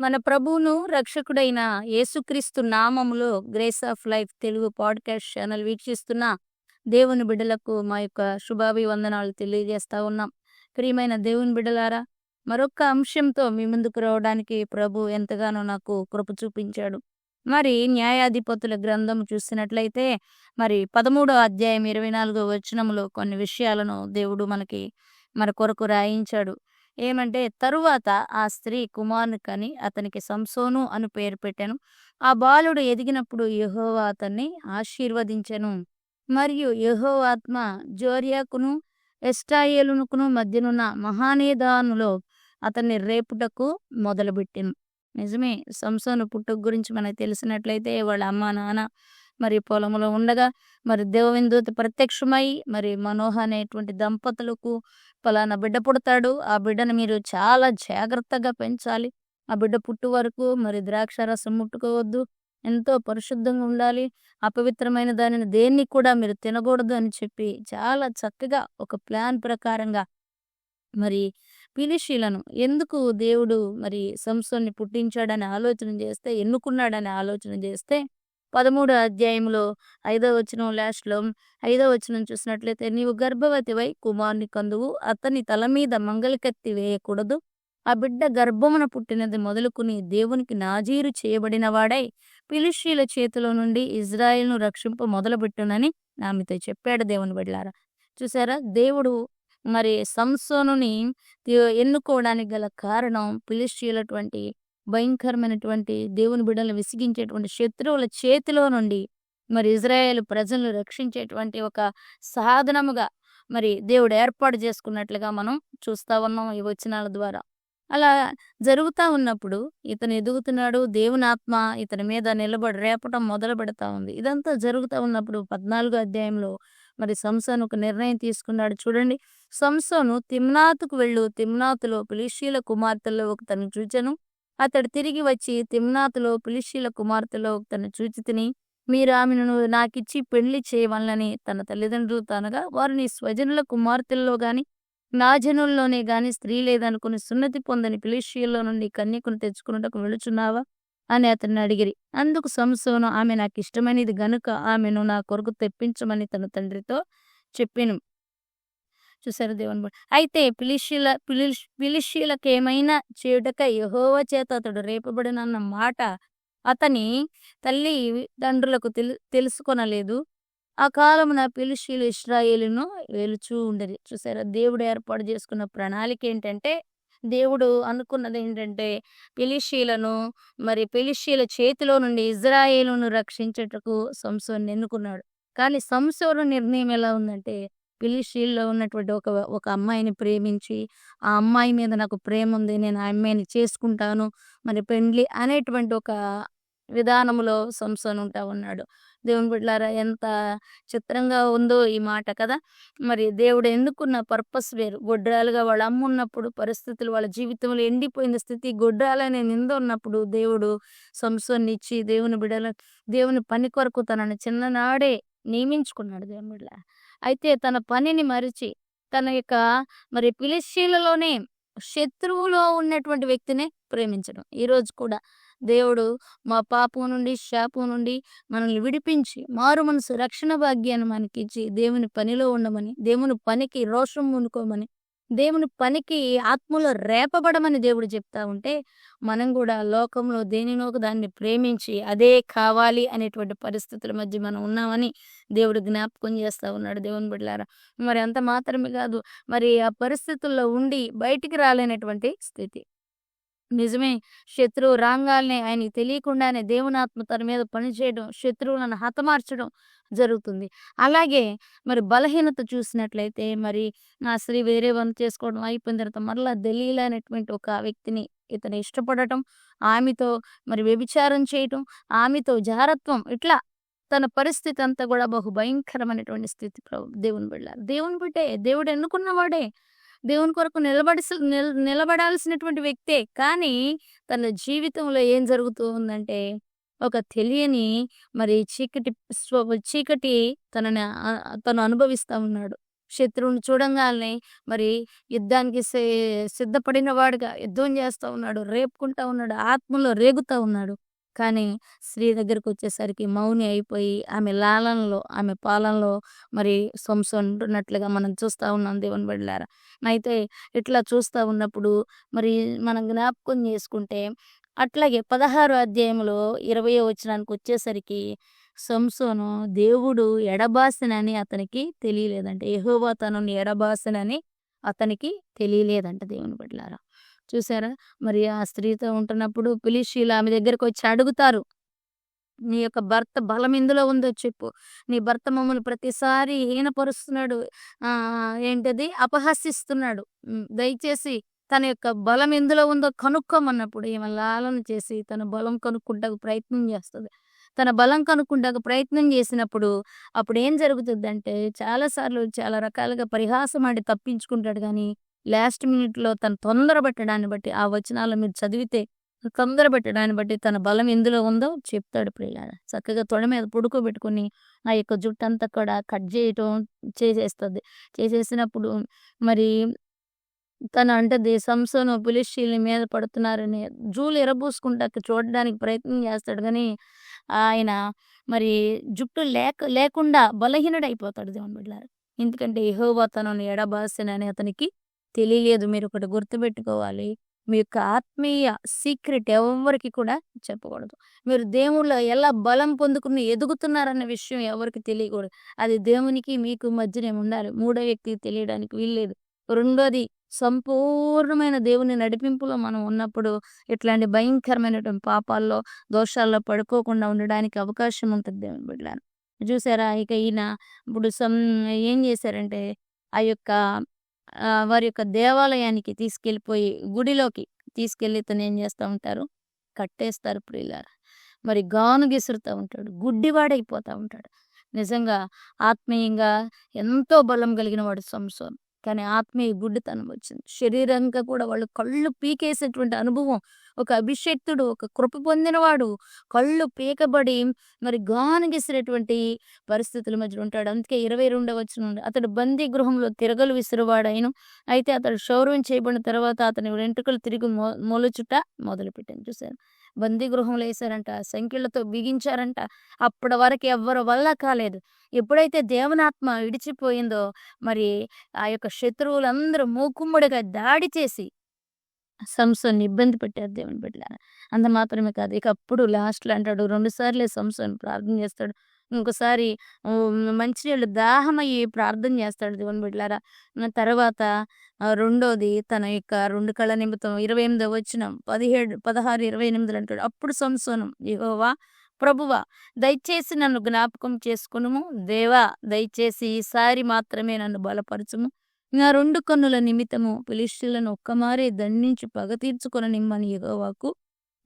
మన ప్రభువును, రక్షకుడైన యేసుక్రీస్తు నామములో grace of life Telugu podcast channel వీక్షిస్తున్న దేవుని బిడ్డలకు మా యొక్క శుభాభివందనాలు తెలియజేస్తా ఉన్నాం. ప్రియమైన దేవుని బిడ్డలారా, మరొక్క అంశంతో మీ ముందుకు రావడానికి ప్రభు ఎంతగానో నాకు కృప చూపించాడు. మరి న్యాయాధిపతుల గ్రంథం చూసినట్లయితే మరి 13వ అధ్యాయం 24వ వచనంలో కొన్ని విషయాలను దేవుడు మన కొరకు రాయించాడు. ఏమంటే, తరువాత ఆ స్త్రీ కుమారుని కని అతనికి సంసోను అని పేరు పెట్టెను. ఆ బాలుడు ఎదిగినప్పుడు యెహోవా అతన్ని ఆశీర్వదించెను. మరియు యెహోవా ఆత్మ జోర్యాకును ఎష్టాయేలునకును మధ్యనున్న మహానేదానులో అతన్ని రేపుటకు మొదలుపెట్టెను. నిజమే, సంసోను పుట్టుక గురించి మనకు తెలిసినట్లయితే వాళ్ళ అమ్మ నాన్న మరి పొలంలో ఉండగా మరి దేవుని దూత ప్రత్యక్షమై మరి మనోహ అనేటువంటి దంపతులకు పలానా బిడ్డ పుడతాడు, ఆ బిడ్డను మీరు చాలా జాగ్రత్తగా పెంచాలి, ఆ బిడ్డ పుట్టు వరకు మరి ద్రాక్ష రసం ముట్టుకోవద్దు, ఎంతో పరిశుద్ధంగా ఉండాలి, అపవిత్రమైన దానిని దేన్ని కూడా మీరు తినకూడదు అని చెప్పి చాలా చక్కగా ఒక ప్లాన్ ప్రకారంగా మరి ఫిలిష్తీయులను ఎందుకు దేవుడు మరి సంసోన్ని పుట్టించాడని ఆలోచన చేస్తే, ఎన్నుకున్నాడని ఆలోచన చేస్తే 13వ అధ్యాయంలో 5వ వచనం లాస్ట్‌లో 5వ వచనం చూసినట్లయితే, నీవు గర్భవతివై కుమారుని కందువు, అతని తల మీద మంగలి వేయకూడదు, ఆ బిడ్డ గర్భమున పుట్టినది మొదలుకుని దేవునికి నాజీరు చేయబడిన వాడై ఫిలిష్తీయుల చేతిలో నుండి ఇజ్రాయేలును రక్షింప మొదలుపెట్టునని ఆమెతో చెప్పాడు. దేవుని బిడ్డలారా, చూసారా, దేవుడు మరి సంసోనుని ఎన్నుకోవడానికి గల కారణం ఫిలిష్తీయులటువంటి భయంకరమైనటువంటి దేవుని బిడ్డలను విసిగించేటువంటి శత్రువుల చేతిలో నుండి మరి ఇజ్రాయేలు ప్రజలను రక్షించేటువంటి ఒక సాధనముగా మరి దేవుడు ఏర్పాటు చేసుకున్నట్లుగా మనం చూస్తా ఉన్నాం ఈ వచనాల ద్వారా. అలా జరుగుతా ఉన్నప్పుడు ఇతను ఎదుగుతున్నాడు, దేవుని ఆత్మ ఇతని మీద నిలబడి రేపటం మొదలు పెడతా ఉంది. ఇదంతా జరుగుతూ ఉన్నప్పుడు 14వ అధ్యాయంలో మరి సంసోను ఒక నిర్ణయం తీసుకున్నాడు. చూడండి, సంసోను తిమ్నాతుకు వెళ్ళు, తిమ్నాతులో ఫిలిష్తీయుల కుమార్తెల్లో ఒకతను చూచెను. అతడు తిరిగి వచ్చి తిమ్నాతులో ఫిలిష్తీయుల కుమార్తెలో ఒకతను చూచి తిని, మీరు ఆమెను నాకిచ్చి పెళ్లి చేయవలనని తన తల్లిదండ్రులతో అనగా, వారు నీ స్వజనుల కుమార్తెల్లో గాని నా జనుల్లోనే గాని స్త్రీ లేదనుకుని సున్నతి పొందని ఫిలిష్తీయుల్లో నుండి కన్యకను తెచ్చుకున్నటకు వెళుచున్నావా అని అతన్ని అడిగిరి. అందుకు సంసోను, ఆమె నాకు ఇష్టమైనది గనుక ఆమెను నా కొరకు తెప్పించమని తన తండ్రితో చెప్పెను. చూసారు దేవుని అయితే ఫిలిష్తీయులకేమైనా చేయుటకై యెహోవా చేత అతడు రేపబడినన్న మాట అతని తల్లి తండ్రులకు తెలుసుకొనలేదు. ఆ కాలమున ఫిలిష్తీయులు ఇశ్రాయేలును ఏలుచూ ఉండేది. చూసారా, దేవుడు ఏర్పాటు చేసుకున్న ప్రణాళిక ఏంటంటే, దేవుడు అనుకున్నది ఏంటంటే, ఫిలిష్తీయుల చేతిలో నుండి ఇజ్రాయేలును రక్షించుటకు సంసోన్ని ఎన్నుకున్నాడు. కానీ సంసోను నిర్ణయం ఎలా ఉందంటే, ఫిలిష్తీయుల్లో ఉన్నటువంటి ఒక అమ్మాయిని ప్రేమించి, ఆ అమ్మాయి మీద నాకు ప్రేమ ఉంది, నేను ఆ అమ్మాయిని చేసుకుంటాను, మరి పెండ్లి అనేటువంటి ఒక విధానములో సంసోను ఉంటా ఉన్నాడు. దేవుని బిడ్డలారా, ఎంత చిత్రంగా ఉందో ఈ మాట కదా. మరి దేవుడు ఎన్నుకున్న పర్పస్ వేరు. గొడ్రాలుగా వాళ్ళ అమ్మ ఉన్నప్పుడు పరిస్థితులు వాళ్ళ జీవితంలో ఎండిపోయిన స్థితి, గొడ్రాలనే నింద ఉన్నప్పుడు దేవుడు సంసోన్ని ఇచ్చి దేవుని పని కొరకు తనని చిన్ననాడే నియమించుకున్నాడు. దేవుని బిడ్డలారా, అయితే తన పనిని మరిచి తన యొక్క మరి ఫిలిష్తీయులలోనే శత్రువులో ఉన్నటువంటి వ్యక్తినే ప్రేమించడం. ఈరోజు కూడా దేవుడు మా పాపం నుండి, శాపం నుండి మనల్ని విడిపించి మారు మనసు రక్షణ భాగ్యాన్ని మనకిచ్చి దేవుని పనిలో ఉండమని, దేవుని పనికి రోషం పూనుకోమని, దేవుని పనికి ఆత్మలో రేపబడమని దేవుడు చెప్తా ఉంటే, మనం కూడా లోకంలో దేనినో ఒక దాన్ని ప్రేమించి అదే కావాలి అనేటువంటి పరిస్థితుల మధ్య మనం ఉన్నామని దేవుడు జ్ఞాపకం చేస్తా ఉన్నాడు. దేవుని బిడ్డలారా, మరి అంత మాత్రమే కాదు, మరి ఆ పరిస్థితుల్లో ఉండి బయటికి రాలేనటువంటి స్థితి. నిజమే, శత్రువు రాంగాల్నే ఆయనకి తెలియకుండానే దేవునాత్మ తన మీద పనిచేయడం, శత్రువులను హతమార్చడం జరుగుతుంది. అలాగే మరి బలహీనత చూసినట్లయితే మరి ఆ స్త్రీ వేరే వాడిని చేసుకోవడం అయిపోయిన తర్వాత మరలా దలీలా అనేటువంటి ఒక వ్యక్తిని ఇతను ఇష్టపడటం, ఆమెతో మరి వ్యభిచారం చేయటం, ఆమెతో జారత్వం, ఇట్లా తన పరిస్థితి అంతా కూడా బహు భయంకరమైనటువంటి స్థితి. దేవుని బిడ్డలారా, దేవుని బిడ్డే, దేవుడు ఎన్నుకున్నవాడే, దేవుని కొరకు నిలబడాల్సినటువంటి వ్యక్తే. కానీ తన జీవితంలో ఏం జరుగుతూ ఉందంటే, ఒక తెలియని మరి చీకటి తనని తను అనుభవిస్తా ఉన్నాడు. శత్రువుని చూడంగాల్నే మరి యుద్ధానికి సిద్ధపడిన వాడుగా యుద్ధం చేస్తా ఉన్నాడు. రేపుకుంటా ఉన్నాడు. ఆత్మలో రేగుతా ఉన్నాడు. కానీ స్త్రీ దగ్గరకొచ్చేసరికి మౌని అయిపోయి ఆమె లాలనలో, ఆమె పాలనలో మరి సంసోన్ ఉంటున్నట్లుగా మనం చూస్తా ఉన్నాం దేవుని బిడ్డలారా. అయితే ఇట్లా చూస్తా ఉన్నప్పుడు మరి మనం జ్ఞాపకం చేసుకుంటే అట్లాగే 16 అధ్యాయంలో 20వ వచనానికొచ్చేసరికి సంసోను దేవుడు ఎడబాసెనని అతనికి తెలియలేదంట. యెహోవా తనని ఎడబాసెనని అతనికి తెలియలేదంట దేవుని బిడ్డలారా. చూసారా? మరి ఆ స్త్రీతో ఉంటున్నప్పుడు ఫిలిష్తీయులు ఆమె దగ్గరకొచ్చి అడుగుతారు. నీ యొక్క భర్త బలం ఎందులో ఉందో చెప్పు. నీ భర్త మమ్మల్ని ప్రతిసారి హీనపరుస్తున్నాడు. ఏంటది అపహసిస్తున్నాడు. దయచేసి తన యొక్క బలం ఎందులో ఉందో కనుక్కోమన్నప్పుడు ఈమె లాలన చేసి తన బలం కనుక్కుంటకు ప్రయత్నం చేస్తది. తన బలం కనుక్కుంటకు ప్రయత్నం చేసినప్పుడు అప్పుడేం జరుగుతుందంటే చాలా సార్లు చాలా రకాలుగా పరిహాసమాడి తప్పించుకుంటాడు గానీ, లాస్ట్ మినిట్‌లో తను తొందరపట్టడాన్ని బట్టి ఆ వచనాలు మీరు చదివితే తొందరపెట్టడాన్ని బట్టి తన బలం ఎందులో ఉందో చెప్తాడు ప్రియులారా. చక్కగా తొడ మీద పడుకోబెట్టుకొని ఆ యొక్క జుట్టంతా కూడా కట్ చేయటం చేసేస్తది. చేసేసినప్పుడు మరి తను అంటది సంసోను ఫిలిష్తీయుల మీద పడుతున్నారని జూలు ఎరబూసుకుంటాకి చూడడానికి ప్రయత్నం చేస్తాడు గానీ, ఆయన మరి జుట్టు లేకుండా బలహీనుడైపోతాడు దేవుని బిడ్డలారా. ఎందుకంటే యెహోవా తనను ఎడబాసెనని అతనికి తెలియలేదు. మీరొకటి గుర్తుపెట్టుకోవాలి. మీ యొక్క ఆత్మీయ సీక్రెట్ ఎవ్వరికి కూడా చెప్పకూడదు. మీరు దేవుళ్ళో ఎలా బలం పొందుకుని ఎదుగుతున్నారన్న విషయం ఎవరికీ తెలియకూడదు. అది దేవునికి మీకు మధ్యనే ఉండాలి. మూడో వ్యక్తికి తెలియడానికి వీల్లేదు. రెండోది సంపూర్ణమైన దేవుని నడిపింపులో మనం ఉన్నప్పుడు ఇట్లాంటి భయంకరమైనటువంటి పాపాల్లో, దోషాల్లో పడిపోకుండా ఉండడానికి అవకాశం ఉంటది దేవుని బిడ్డలారా. చూసారా? ఇక ఈయన ఇప్పుడు ఏం చేశారంటే ఆ యొక్క వారి యొక్క దేవాలయానికి తీసుకెళ్ళిపోయి గుడిలోకి తీసుకెళ్ళి ఇతనేం చేస్తా ఉంటారు, కట్టేస్తారు ప్రియులారా. మరి గాను విసురుతా ఉంటాడు. గుడ్డివాడైపోతా ఉంటాడు. నిజంగా ఆత్మీయంగా ఎంతో బలం కలిగిన వాడు సంసోను. కానీ ఆత్మీయ గుడ్డితనం వచ్చింది. శరీరంగా కూడా వాళ్ళు కళ్ళు పీకేసేటువంటి అనుభవం. ఒక అభిషేక్తుడు, ఒక కృప పొందినవాడు కళ్ళు పీకబడి మరి గాను విసిరేటువంటి పరిస్థితుల మధ్యలో ఉంటాడు. అందుకే 22వ వచనం అతడు బందీ గృహంలో తిరగలు విసిరువాడాయను. అయితే అతడు క్షౌరం చేయబడిన తర్వాత అతని వెంట్రుకలు తిరిగి మొలుచుట మొదలుపెట్టాను. చూసారు? బందీ గృహంలో వేశారంట, సంకెళ్లతో బిగించారంట. అప్పటి వరకు ఎవ్వరి వల్ల కాలేదు. ఎప్పుడైతే దేవునాత్మ విడిచిపోయిందో మరి ఆ యొక్క శత్రువులందరూ మూకుమ్మడిగా దాడి చేసి సంసోన్ని ఇబ్బంది పెట్టారు దేవుని బిడ్డలారా. అంత మాత్రమే కాదు. ఇక అప్పుడు లాస్ట్‌లో అంటాడు 2 సార్లే సంసోన్ ప్రార్థన చేస్తాడు. ఇంకోసారి మంచినీళ్ళు దాహమయ్యి ప్రార్థన చేస్తాడు దేవుని బిడ్డలారా. తర్వాత రెండోది తన యొక్క 2 కళ్ళ నిమిత్తం 28వ వచనం 17, 16, 28 అంటాడు. అప్పుడు సంసోను యెహోవా ప్రభువా దయచేసి నన్ను జ్ఞాపకం చేసుకొనుము. దేవా దయచేసి ఈసారి మాత్రమే నన్ను బలపరచుము. నా 2 కన్నుల నిమిత్తము ఫిలిష్తీయులను ఒక్కమారే దండించి పగ తీర్చుకొననిమ్మని యెహోవాకు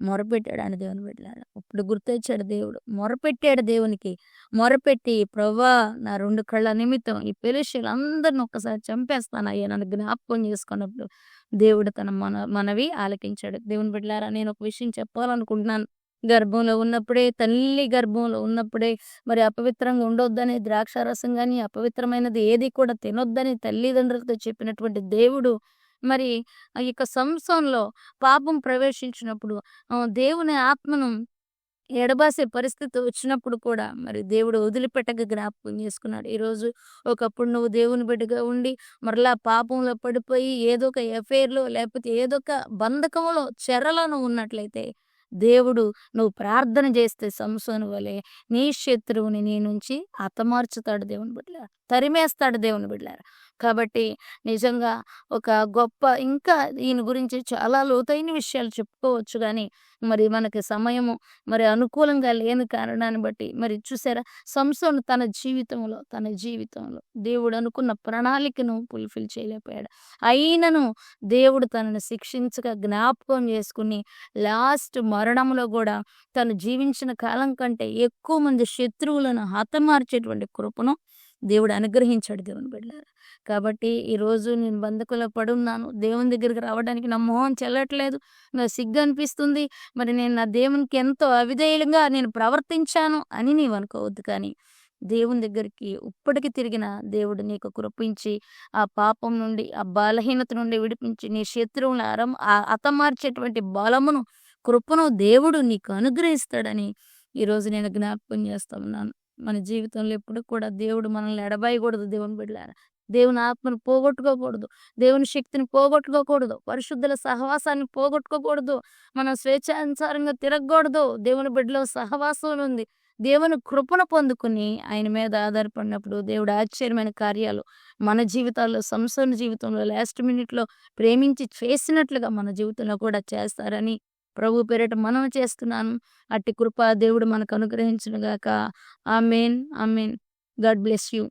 మొరపెట్టాడు అని దేవుని బిడ్డలారా. అప్పుడు గుర్తొచ్చాడు దేవుడు. మొరపెట్టాడు దేవునికి. మొరపెట్టి ప్రభువా నా 2 కళ్ళ నిమిత్తం ఈ ఫిలిష్తీయులందరిని ఒక్కసారి చంపేస్తానయ్యా నన్ను జ్ఞాపకం చేసుకున్నప్పుడు దేవుడు తన మనవి ఆలకించాడు. దేవుని బిడ్డలారా నేను ఒక విషయం చెప్పాలనుకుంటున్నాను. గర్భంలో ఉన్నప్పుడే తల్లి గర్భంలో ఉన్నప్పుడే మరి అపవిత్రంగా ఉండొద్దని ద్రాక్షారసం గాని అపవిత్రమైనది ఏది కూడా తినొద్దని తల్లిదండ్రులతో చెప్పినటువంటి దేవుడు మరి ఆ యొక్క సంసోన్‌లో పాపం ప్రవేశించినప్పుడు దేవుని ఆత్మను ఎడబాసే పరిస్థితి వచ్చినప్పుడు కూడా మరి దేవుడు వదిలిపెట్టక జ్ఞాపకం చేసుకున్నాడు. ఈరోజు ఒకప్పుడు నువ్వు దేవుని బిడ్డగా ఉండి మరలా పాపంలో పడిపోయి ఏదో ఒక ఎఫైర్‌లో లేకపోతే ఏదో ఒక బంధకంలో చెరలో నువ్వు ఉన్నట్లయితే దేవుడు నువ్వు ప్రార్థన చేస్తే సంసోను వలె నీ శత్రువుని నీ నుంచి హతమార్చుతాడు దేవుని బిడ్డలారా. తరిమేస్తాడు దేవుని బిడ్డలారా. కాబట్టి నిజంగా ఒక గొప్ప ఇంకా ఈయన గురించి చాలా లోతైన విషయాలు చెప్పుకోవచ్చు గానీ మరి మనకి సమయము మరి అనుకూలంగా లేని కారణాన్ని బట్టి మరి చూసారా సంసోను తన జీవితంలో దేవుడు అనుకున్న ప్రణాళికను ఫుల్ఫిల్ చేయలేకపోయాడు. అయినను దేవుడు తనని శిక్షించగా జ్ఞాపకం చేసుకుని లాస్ట్ మరణంలో కూడా తను జీవించిన కాలం కంటే ఎక్కువ మంది శత్రువులను హతమార్చేటువంటి కృపను దేవుడు అనుగ్రహించాడు దేవుని బిడ్డలారా. కాబట్టి ఈరోజు నేను బంధకులో పడున్నాను. దేవుని దగ్గరికి రావడానికి నా మొహం చెల్లట్లేదు. నాకు సిగ్గు అనిపిస్తుంది. మరి నేను నా దేవునికి ఎంతో అవిధేయులుగా నేను ప్రవర్తించాను అని నీవు అనుకోవద్దు. కానీ దేవుని దగ్గరికి ఇప్పటికి తిరిగిన దేవుడు నీకు కృపించి ఆ పాపం నుండి, ఆ బలహీనత నుండి విడిపించి, నీ శత్రువులను హతమార్చేటువంటి బలమును, కృపను దేవుడు నీకు అనుగ్రహిస్తాడని ఈరోజు నేను జ్ఞాపకం చేస్తా ఉన్నాను. మన జీవితంలో ఎప్పుడు కూడా దేవుడు మనల్ని ఎడబాయకూడదు దేవుని బిడ్డలారా. దేవుని ఆత్మను పోగొట్టుకోకూడదు. దేవుని శక్తిని పోగొట్టుకోకూడదు. పరిశుద్ధుల సహవాసాన్ని పోగొట్టుకోకూడదు. మనం స్వేచ్ఛానుసారంగా తిరగకూడదు. దేవుని బిడ్డలో సహవాసం ఉంది. దేవుని కృపను పొందుకుని ఆయన మీద ఆధారపడినప్పుడు దేవుడు ఆశ్చర్యమైన కార్యాలు మన జీవితాల్లో, సంసోను జీవితంలో లాస్ట్ మినిట్‌లో ప్రేమించి చేసినట్లుగా మన జీవితంలో కూడా చేస్తారని ప్రభు పేరిట మనవి చేస్తున్నాను. అట్టి కృప దేవుడు మనకు అనుగ్రహించును గాక. ఆమేన్. ఆమేన్. God bless you.